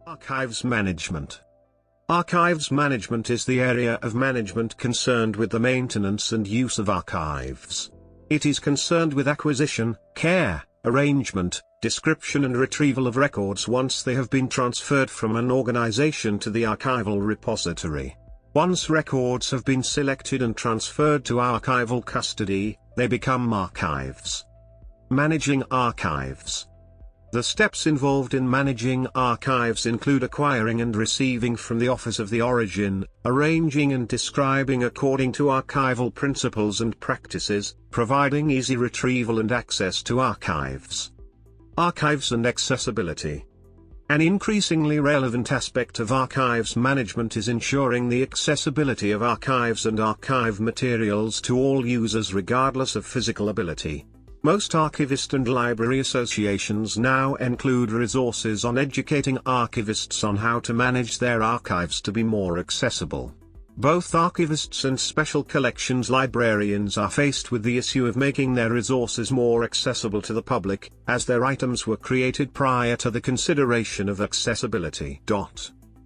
Archives management. Archives management is the area of management concerned with the maintenance and use of archives. It is concerned with acquisition, care, arrangement, description and retrieval of records once they have been transferred from an organization to the archival repository. Once records have been selected and transferred to archival custody, they become archives. Managing archives. The steps involved in managing archives include acquiring and receiving from the Office of the Origin, arranging and describing according to archival principles and practices, providing easy retrieval and access to archives. Archives and accessibility. An increasingly relevant aspect of archives management is ensuring the accessibility of archives and archive materials to all users regardless of physical ability. Most archivist and library associations now include resources on educating archivists on how to manage their archives to be more accessible. Both archivists and special collections librarians are faced with the issue of making their resources more accessible to the public, as their items were created prior to the consideration of accessibility.